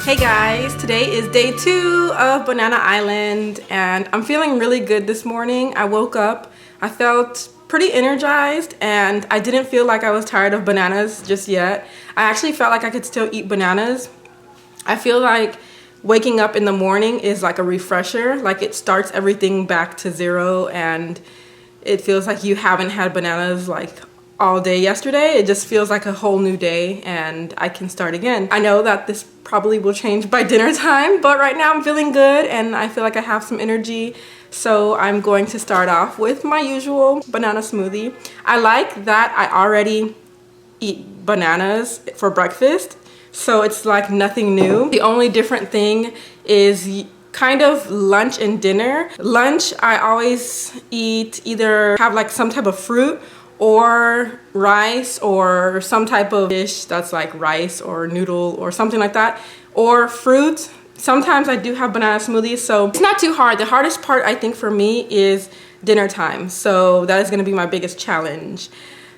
Hey guys, today is day 2 of Banana Island and I'm feeling really good this morning. I woke up, I felt pretty energized and I didn't feel like I was tired of bananas just yet. I actually felt like I could still eat bananas. I feel like waking up in the morning is like a refresher, like it starts everything back to zero and it feels like you haven't had bananas like all day yesterday. It just feels like a whole new day and I can start again. I know that this probably will change by dinner time, but right now I'm feeling good and I feel like I have some energy. So I'm going to start off with my usual banana smoothie. I like that I already eat bananas for breakfast, so it's like nothing new. The only different thing is kind of lunch and dinner. Lunch, I always eat either have like some type of fruit or rice or some type of dish that's like rice or noodle or something like that, or fruit. Sometimes I do have banana smoothies, so it's not too hard. The hardest part I think for me is dinner time, so that is going to be my biggest challenge.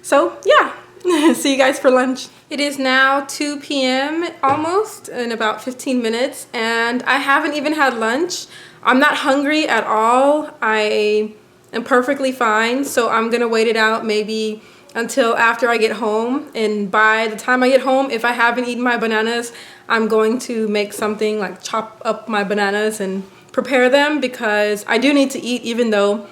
So yeah, see you guys for lunch. It is now 2 p.m. almost, in about 15 minutes, and I haven't even had lunch. I'm not hungry at all. I am perfectly fine, so I'm gonna wait it out maybe until after I get home, and by the time I get home, if I haven't eaten my bananas, I'm going to make something like chop up my bananas and prepare them, because I do need to eat even though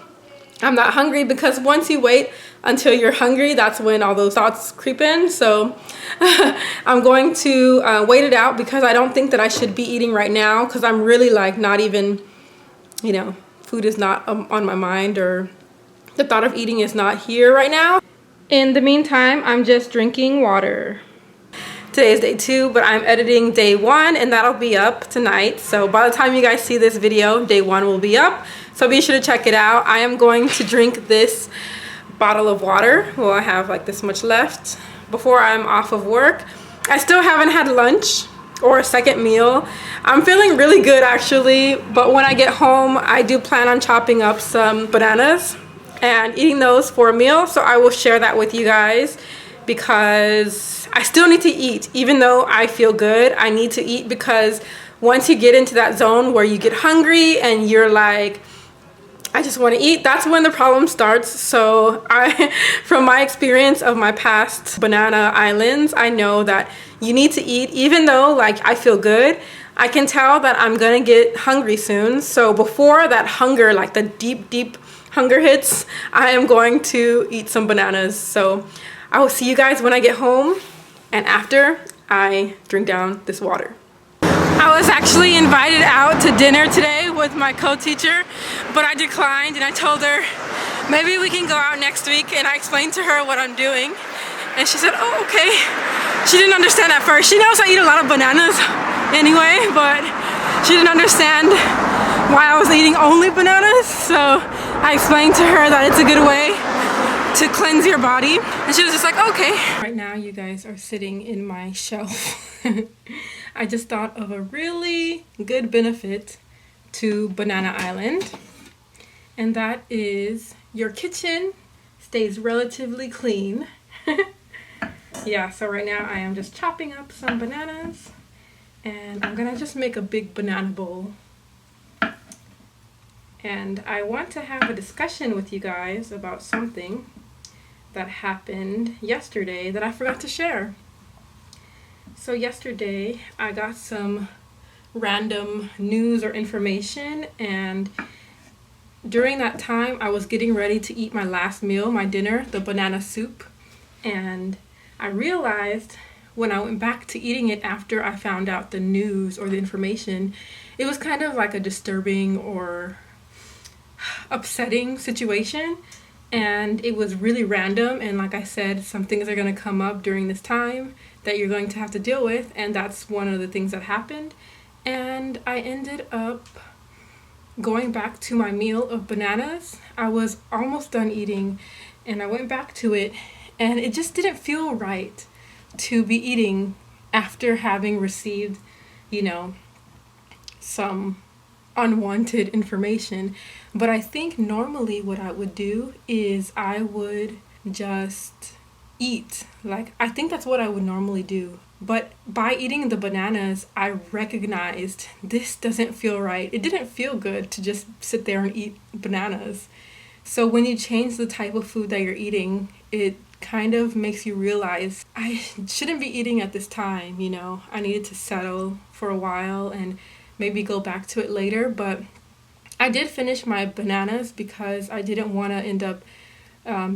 I'm not hungry, because once you wait until you're hungry, that's when all those thoughts creep in. So I'm going to wait it out, because I don't think that I should be eating right now, because I'm really like not even, you know, food is not on my mind, or the thought of eating is not here right now. In the meantime, I'm just drinking water. Today is day 2, but I'm editing day 1 and that'll be up tonight. So by the time you guys see this video, day 1 will be up. So be sure to check it out. I am going to drink this bottle of water. Well, I have like this much left before I'm off of work. I still haven't had lunch or a second meal. I'm feeling really good actually, but when I get home, I do plan on chopping up some bananas and eating those for a meal. So I will share that with you guys, because I still need to eat. Even though I feel good, I need to eat, because once you get into that zone where you get hungry and you're like, I just want to eat, that's when the problem starts. So from my experience of my past banana islands, I know that you need to eat. Even though like I feel good, I can tell that I'm gonna get hungry soon. So before that hunger, like the deep hunger hits, I am going to eat some bananas. So I will see you guys when I get home and after I drink down this water. I was actually invited out to dinner today with my co-teacher, but I declined, and I told her maybe we can go out next week, and I explained to her what I'm doing and she said, oh, okay. She didn't understand at first. She knows I eat a lot of bananas anyway, but she didn't understand why I was eating only bananas. So I explained to her that it's a good way to cleanse your body, and she was just like, okay. Right now you guys are sitting in my shelf. I just thought of a really good benefit to Banana Island, and that is your kitchen stays relatively clean. Yeah, so right now I am just chopping up some bananas, and I'm gonna just make a big banana bowl. And I want to have a discussion with you guys about something that happened yesterday that I forgot to share. So yesterday I got some random news or information, and during that time I was getting ready to eat my last meal, my dinner, the banana soup, and I realized when I went back to eating it after I found out the news or the information, it was kind of like a disturbing or upsetting situation, and it was really random. And like I said, some things are going to come up during this time that you're going to have to deal with, and that's one of the things that happened. And I ended up going back to my meal of bananas. I was almost done eating and I went back to it, and it just didn't feel right to be eating after having received, you know, some unwanted information. But I think normally what I would do is I would just eat. Like, I think that's what I would normally do. But by eating the bananas, I recognized this doesn't feel right. It didn't feel good to just sit there and eat bananas. So when you change the type of food that you're eating, it kind of makes you realize I shouldn't be eating at this time, you know. I needed to settle for a while and maybe go back to it later. But I did finish my bananas because I didn't want to end up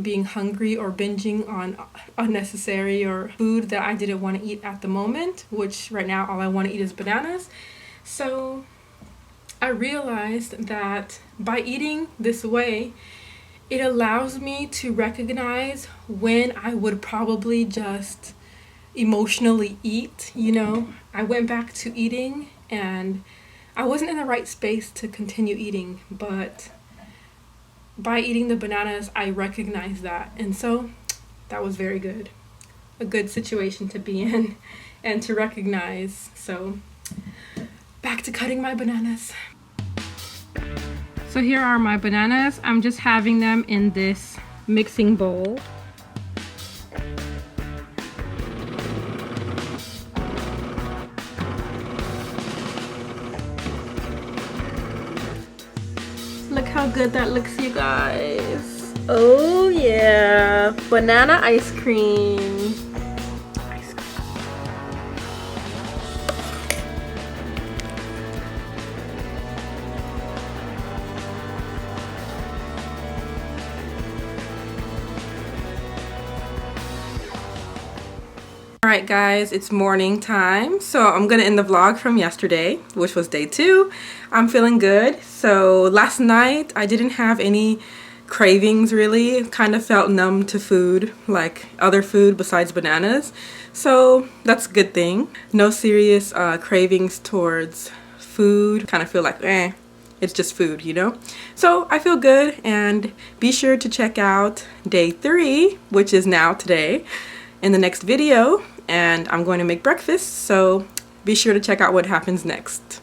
being hungry or binging on unnecessary or food that I didn't want to eat at the moment, which right now all I want to eat is bananas. So I realized that by eating this way, it allows me to recognize when I would probably just emotionally eat, you know. I went back to eating and I wasn't in the right space to continue eating, but by eating the bananas, I recognized that. And so that was very good. A good situation to be in and to recognize. So back to cutting my bananas. So here are my bananas. I'm just having them in this mixing bowl. Look how good that looks, you guys. Oh yeah, banana ice cream. Alright guys, it's morning time, so I'm gonna end the vlog from yesterday, which was day 2. I'm feeling good. So last night I didn't have any cravings really. Kind of felt numb to food, like other food besides bananas. So that's a good thing. No serious cravings towards food. Kind of feel like it's just food, you know? So I feel good, and be sure to check out day 3, which is now today, in the next video. And I'm going to make breakfast, so be sure to check out what happens next.